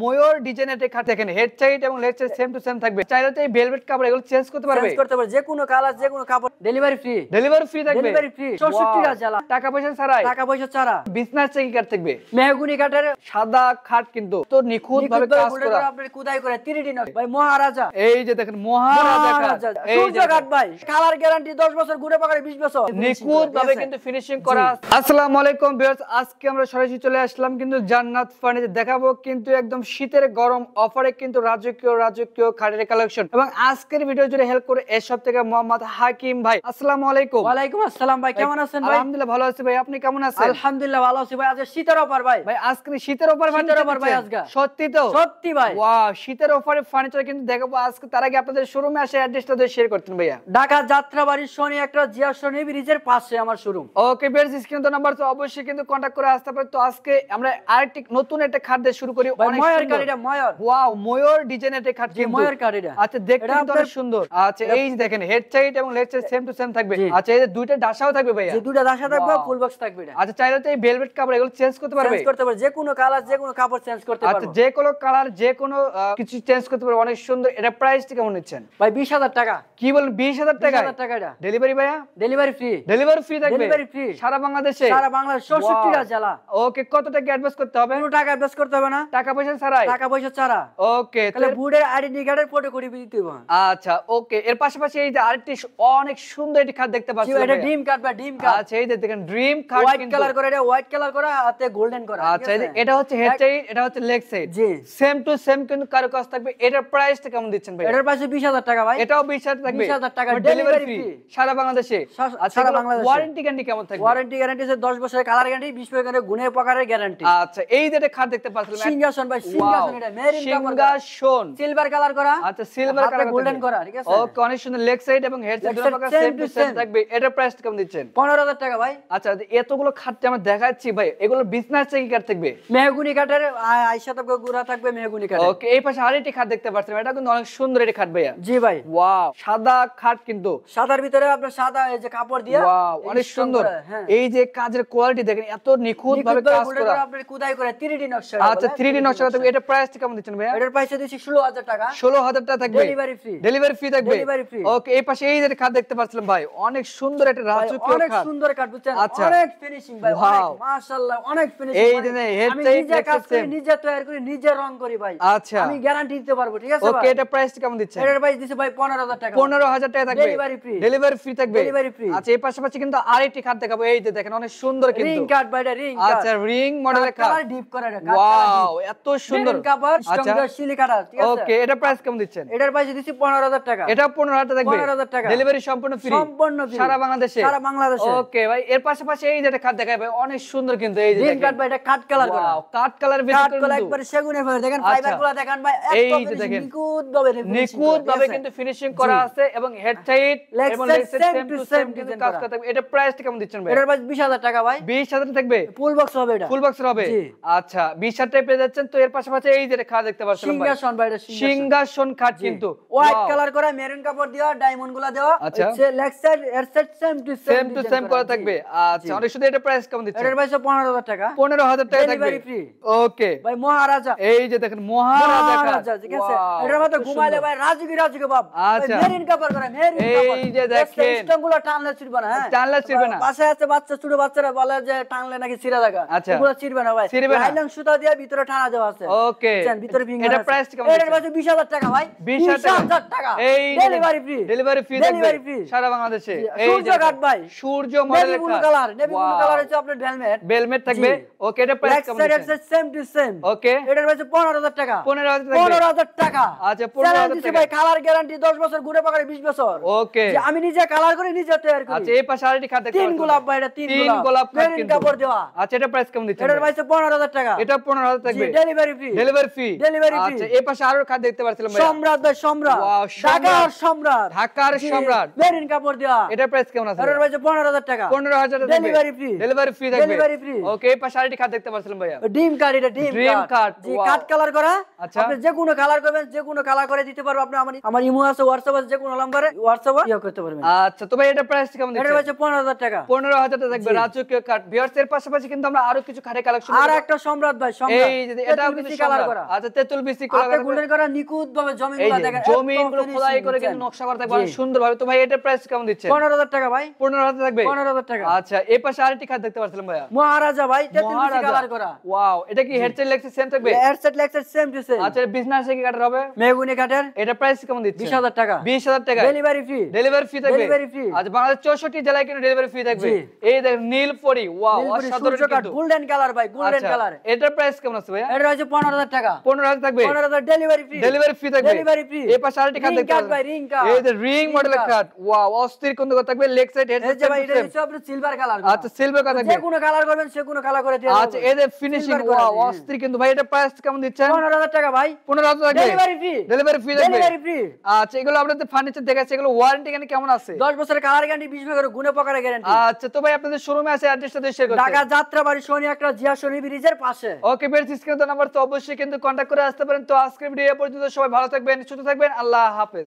ময়ূর ডিজাইনের একটা খাট দেখেন, হেড সাইড এবং leg side same to same থাকবে। চাইলে তো এই ভেলভেট কাপড় এগুলো চেঞ্জ করতে পারবে, চেঞ্জ করতে পারবে, যে কোনো কালার যে কোনো কাপড়, ডেলিভারি ফ্রি। ডেলিভারি ফ্রি থাকবে, ডেলিভারি ফ্রি 64 টাকা চালা, টাকা পয়সা ছাড়াই, টাকা পয়সা ছাড়া। বিজনেস চেক কাট থাকবে, মেহগুনি কাঠের সাদা খাট কিন্তু তো নিখুঁত ভাবে কাজ করা, আপনার কুদাই করে 3D নকশা ভাই, মহারাজা। এই যে দেখেন মহারাজা কাঠ, এই সূর্য যে কাঠ ভাই, কালার গ্যারান্টি 10 বছর, ঘুরে পাকারে 20 বছর, নিখুঁত ভাবে কিন্তু ফিনিশিং করা। আসসালামু আলাইকুম ভিউয়ার্স, আজকে আমরা সরাসরি চলে আসলাম কিন্তু জান্নাত ফার্নিচার, দেখাবো কিন্তু একদম শীতের গরম অফারে কিন্তু রাজকীয় খাটের কালেকশন। এবং আজকের ভিডিও জুড়ে হেল্প করে এই সব থেকে মোহাম্মদ হাকিম ভাই। আসসালামু আলাইকুম। ওয়ালাইকুম আসসালাম ভাই, কেমন আছেন ভাই? আলহামদুলিল্লাহ ভালো আছি ভাই, আপনি কেমন আছেন? আলহামদুলিল্লাহ ভালো আছি ভাই। আজ শীতের অফার ভাই, ভাই আজকে শীতের অফার ভাই আজকে সত্যি তো? সত্যি ভাই, ওয়াও, শীতের অফারে ফার্নিচার কিন্তু দেখাবো আজকে। তার আগে আপনাদের শোরুমে আসে অ্যাড্রেসটা দিয়ে শেয়ার করতেন ভাইয়া। ঢাকা যাত্রাবাড়ি শনি একটা জিয়া শনি ব্রিজের পাশে আমার শোরুম। ওকে বেশ, স্ক্রিন তো নাম্বার তো অবশ্যই কিন্তু কন্টাক্ট করে আসতে পারে। তো আজকে আমরা আরেকটি নতুন একটা খাট দিয়ে শুরু করি। ভাই ময়ূর কারিটা, ময়ূর, ওয়াও ময়ূর ডিজাইনের একটা খাট, জি ময়ূর কারিটা। আচ্ছা দেখতে কিন্তু অনেক সুন্দর। আচ্ছা এই যে দেখেন হেড সাইড এবং leg side same to same থাকবে। আচ্ছা এই যে দুইটা ডাসাও থাকবে ভাইয়া, যে দুইটা ডাসা থাকবে, ফুল বক্স থাকবে এটা। আচ্ছা চাইলে তো এই ভেলভেট কাপড় এগুলো চেঞ্জ করতে পারবে, চেঞ্জ করতে পারবে, যে কোনো কালার যে কোনো কাপড় চেঞ্জ করতে পারবে। আচ্ছা যে কোনো কালার যে কোনো কিছু চেঞ্জ করতে পারবে, অনেক সুন্দর। এটা প্রাইসটা কেমন নিচ্ছেন ভাই? 20,000 টাকা। কি বলেন 20,000 টাকা? 20,000 টাকা এটা। ডেলিভারি ভাইয়া? Delivery free. ডেলিভারি ফ্রি থাকবে, ডেলিভারি ফ্রি সারা বাংলাদেশে, সারা বাংলাদেশ 64 টাকা চালা। ওকে কত টাকা অ্যাডভান্স করতে হবে? কোনো টাকা অ্যাডভান্স করতে হবে না, টাকা পয়সা ছাড়াই, টাকা পয়সা ছাড়া। ওকে তাহলে বুড়ের আইডেন্টি কার্ডের ফটো করে দিতে হবে। আচ্ছা ওকে, এর পাশাপাশি এই যে আরেকটি অনেক সুন্দর একটি খাট দেখতে পাচ্ছি, এটা ড্রিম কার্ড বা ড্রিম কার্ড। আচ্ছা এই যে দেখেন ড্রিম কার্ড, হোয়াইট কালার করে, এটা হোয়াইট কালার করা, হাতে গোল্ডেন করা। আচ্ছা এটা হচ্ছে হেড সাইড, এটা হচ্ছে leg side, G same to same কিন্তু কারুকাজ থাকবে। এটার প্রাইসটা কেমন দিচ্ছেন ভাই? এটার পাশে 20,000 টাকা ভাই। এটাও 20,000 থাকবে, 20,000 টাকা, ডেলিভারি ডেলিভারি ফ্রি ফ্রি সারা বাংলাদেশে। আচ্ছা সারা বাংলাদেশে। ওয়ারেন্টি গ্যারান্টি কেমন থাকবে? ওয়ারেন্টি গ্যারান্টি আছে 10 বছরের, কালার গ্যারান্টি 20 বছরের, গুণে প্রকারের গ্যারান্টি। আচ্ছা এই যে একটা খাট দেখতে পাচ্ছেন, সিংহাসন ভাই, সিংহাসন, এটা মেরিন সিংহাসন সিলভার কালার করা। আচ্ছা সিলভার কালার গোল্ডেন করা, ঠিক আছে। ওকে অনেক সুন্দর। লেগ সাইড এবং হেড সাইড দুটো পাকা সেম টু সেম থাকবে। এটার প্রাইস কেমন দিচ্ছেন? 15,000 টাকা ভাই। আচ্ছা এতগুলো খাট আমরা দেখাচ্ছি ভাই, এগুলো বিজনেস চেক কাট থাকবে, মেহগুনি কাঠের আয়শা থাকবে, গুড়া থাকবে মেহগুনি কাঠের। ওকে এই পাশে আরেকটি খাট দেখতে পাচ্ছেন, এটা কিন্তু অনেক সুন্দর একটি খাট ভাইয়া। জি ভাই, ওয়াও সাদা খাট কিন্তু, সাদার ভিতরে আপনার সাদা এই যে কাপড় দিয়া, ওয়াও অনেক সুন্দর। এই যে কাজের কোয়ালিটি দেখেন, এত নিখুঁত ভাবে কাজ করা, আপনার কুদাই করে 3D নকশা। আচ্ছা 3D নকশা থাকবে। এটা প্রাইস কেমন দিচ্ছেন ভাইয়া? এটার প্রাইস দিচ্ছি 16,000 টাকা। 16,000 টাকা থাকবে, ডেলিভারি ফ্রি। ডেলিভারি ফ্রি থাকবে, ডেলিভারি ফ্রি। ওকে এই পাশে এই যে খাট দেখতে পাচ্ছিলাম ভাই, অনেক সুন্দর একটা রাজকীয় অনেক খাট, সুন্দর কাঠ, বুঝছেন? আচ্ছা অনেক ফিনিশিং ভাই, ওয়াও অনেক মাশাআল্লাহ, অনেক ফিনিশিং। এই যে হেড আমি সাইড নিজে কাজ করি, নিজে তৈরি করি, নিজে রং করি ভাই। আচ্ছা আমি গ্যারান্টি দিতে পারবো, ঠিক আছে ওকে ভাই? এটা প্রাইস কেমন দিচ্ছেন? এটার প্রাইস দিছি ভাই 15,000 টাকা। 15,000 টাকা থাকবে, ডেলিভারি ফ্রি। ডেলিভারি ফ্রি থাকবে, ডেলিভারি ফ্রি। আচ্ছা এই পাশাপাশি কিন্তু আরেকটি খাট দেখাবো, এই যে দেখেন অনেক সুন্দর কিন্তু রিং কাট ভাই, এটা রিং কাট। আচ্ছা রিং মডেলের খাট, কালার ডিপ করে, এটা ওয়াও এত সুন্দর কাপড়, আচ্ছা স্ট্রং সিলিকাটা, ঠিক আছে। ওকে এটা প্রাইস কেমন দিচ্ছেন? এটার প্রাইস দিছি 15,000 টাকা। এটা 15,000 টাকা থাকবে, 15,000 টাকা, ডেলিভারি সম্পূর্ণ ফ্রি, সম্পূর্ণ ফ্রি সারা বাংলাদেশে, সারা বাংলাদেশে। ওকে ভাই এর পাশাপাশি এই যে একটা খাট দেখাই ভাই, অনেক সুন্দর কিন্তু এই যে রিং দেখেন, কাট ভাই, এটা কাট কালার করা, ওয়াও কাট কালার কাট ভিতরে কালার কিন্তু একবারে সেগুনের ফাইবার, দেখেন আচ্ছা, ফাইবারগুলো দেখেন ভাই, এই এত যে দেখেন নিখুঁত ভাবে নিখুঁত ভাবে কিন্তু ফিনিশিং করা আছে, এবং হেড সাইড লেগ এবং side leg side same to same কিন্তু কাজ করা থাকবে। এটা প্রাইসটা কেমন দিচ্ছেন ভাই? এটার প্রাইস 20,000 টাকা ভাই। 20,000 থাকবে, ফুল বক্স হবে, এটা ফুল বক্সের হবে। জি। আচ্ছা 20,000 টাকা পেয়ে যাচ্ছেন। তো এর পাশাপাশি এই যে খাট দেখতে পাচ্ছেন ভাই, সিংহাসন ভাই, এটা সিংহাসন খাট কিন্তু হোয়াইট কালার করা, মেরুন কাপড় দেওয়া, ডায়মন্ড গুলা দেওয়া, আচ্ছা লেগ সাইড এর সাইড সেম টু সেম করা থাকবে। আচ্ছা অনেক সুন্দর। এটা প্রাইস কেমন দিচ্ছেন? এটার প্রাইস 15,000 টাকা। 15,000 টাকা থাকবে, ডেলিভারি ফ্রি। ওকে ভাই মহারাজা, এই যে দেখেন মহারাজা খাট, মহারাজা, ঠিক আছে। এটার মধ্যে ঘুমাইলে ভাই রাজুকি বাপ। আচ্ছা মেরিন কাপড় করা, মেরিন কাপড়, এই যে দেখেন স্টোন গুলো টানলে ছিড়বে না, হ্যাঁ টানলে ছিড়বে না। বাসায় আছে বাচ্চা, ছোট বাচ্চারা বলে যে টানলে নাকি ছিঁড়া জায়গা, আচ্ছা এগুলো ছিড়বে না ভাই, ছিড়বে না। লাইলন সুতা দিয়ে ভিতরে টানা দেওয়া আছে, ওকে ভিতরে ফিঙ্গার। এটা প্রাইস কেমন? এটার প্রাইস 20,000 টাকা ভাই। 20,000 টাকা, এই ডেলিভারি ফ্রি, ডেলিভারি ফ্রি থাকবে ডেলিভারি ফ্রি সারা বাংলাদেশে। এই সূর্য যে কাট ভাই, সূর্য নেভি মডেলের ব্লু খাট, কালার, নেভি ব্লু কালার হচ্ছে আপনার ভেলভেট, বেলমেট থাকবে। ওকে এটা প্রাইস কেমন দিচ্ছেন? Same to same. ওকে এটার প্রাইস 15,000 টাকা। 15,000 থাকবে, 15,000 টাকা। আচ্ছা 15,000 টাকা ভাই, কালার গ্যারান্টি 10 বছর, ঘুরে পাকারে 20 বছর। ওকে যে আমি নিজে কালার করে নিজে তৈরি করি। আচ্ছা এই পাশে আরেকটি খাট দেখতে তিন পাচ্ছেন, গোলাপ ভাই, এটা তিন গোলাপ খাট মেরিন কিন্তু। কাপড় দেওয়া। আচ্ছা এটা প্রাইস কেমন দিচ্ছেন? এটার প্রাইস 15,000 টাকা। এটা 15,000 থাকবে, delivery free, delivery free, delivery free. আচ্ছা এই পাশে আরো খাট দেখতে পাচ্ছিলাম ভাই, সম্রাট ভাই, সম্রাট, ওয়াও, ঢাকার সম্রাট, ঢাকার সম্রাট, মেরিন কাপড় দেওয়া। এটার প্রাইস কেমন আছে? এটার প্রাইস 15,000 টাকা। 15,000 টাকা, ডেলিভারি ফ্রি, ডেলিভারি ফ্রি থাকবে, ডেলিভারি ফ্রি। ওকে এই পাশে আরেকটি খাট দেখতে পাচ্ছিলাম ভাইয়া, ডিম কাট, এটা ডিম কাট, জি কাট কালার করা। আচ্ছা আপনি যে কোনো কালার করবেন, যে কোনো কালার করে দিতে পারবো। আপনি আমার ইমো আছে, হোয়াটসঅ্যাপ আছে, যে কোনো নাম্বারে হোয়াটসঅ্যাপে ইয়া করতে পারবেন। আচ্ছা তো ভাই এটা প্রাইস কেমন এটার দিচ্ছেন? প্রাইস 15,000 টাকা। 15,000 টাকা থাকবে রাজকীয় কাট। ভিউয়ার্স এর পাশাপাশি কিন্তু আমরা আরো কিছু খাটের কালেকশন, আর একটা সম্রাট ভাই, সম্রাট, এই যে এটাও কিন্তু কিন্তু বিসি কালার সম্রাট। করা। আচ্ছা তেতুল বিসি করা হাতে গোল্ডেন করা নিখুঁত ভাবে এই জমিনগুলো যে দেখেন জমিনগুলো খোদাই করে কিন্তু নকশা করা থাকবে অনেক সুন্দর ভাবে। তো ভাই এটার প্রাইস কেমন দিচ্ছেন? 15,000 টাকা ভাই, 15,000 থাকবে। 15,000 টাকা। আচ্ছা এই পাশে আরেকটি খাট দেখতে পাচ্ছিলাম ভাইয়া, মহারাজা ভাই, তেতুল বিসি মহারাজা। কালার করা। ওয়াও, এটা কি হেডসেট লেক্সি সেম থাকবে? Headset Lexar same to same. আচ্ছা বিজনেস কি কাটার হবে? মেগুনি কাঠের এটা প্রাইস কেমন দিচ্ছেন? 20,000 টাকা, 20,000 টাকা। Delivery free. ডেলিভারি ফ্রি থাকবে? Delivery free. আচ্ছা বাংলাদেশ 64 জেলায় কিন্তু ডেলিভারি ফ্রি থাকবে। জি। এই দেখেন নীলপরি, ওয়াও অসাধারণ কিন্তু। গোল্ডেন কালার ভাই, গোল্ডেন আচ্ছা, কালার। এটার প্রাইস কেমন আছে ভাইয়া? এটা হচ্ছে 15,000 টাকা, 15,000 থাকবে। 15,000 ডেলিভারি ফ্রি। ডেলিভারি ফ্রি থাকবে। Delivery free. এই পাশে আরেকটি খাট রিং দেখতে কাট পাচ্ছেন। ভাই, রিং কাট। এই যে রিং রিং মডেলের কাট। খাট, ওয়াও অস্থির কিন্তু থাকবে। লেগ সাইড এই হেডসেট যে ভাই, এটা হচ্ছে আপনার সিলভার কালার। আচ্ছা সিলভার কথা থাকবে। যে কোনো কালার করবেন সে কোনো কালার করে দিয়ে দেব। আচ্ছা এদের ফিনিশিং Silver করা ওয়াও দিয়ে, অস্থির কিন্তু ভাই। এটা প্রাইস কেমন দিচ্ছেন? 15,000 টাকা ভাই, 15,000 থাকবে। Delivery free. ডেলিভারি ফ্রি থাকবে। Delivery free. আচ্ছা এগুলো আপনাদের ফার্নিচার দেখাচ্ছে, এগুলো ওয়ারেন্টি কেমন আছে? 10 বছরের কালার গ্যারান্টি, 20 বছরের গুণে পকারে গ্যারান্টি। আচ্ছা তো ভাই আপনাদের শোরুমে আছে, অ্যাড্রেসটা দিয়ে শেয়ার করতে। ঢাকা যাত্রাবাড়ি শনি একটা জিয়া শনি ব্রিজের পাশে। ওকে বের স্ক্রিনে নাম্বার তো অবশ্যই কিন্তু কন্টাক্ট করে আসতে পারেন। তো আজকের ভিডিও এ পর্যন্ত, সবাই ভালো থাকবেন, সুস্থ থাকবেন, আল্লাহ হাফেজ।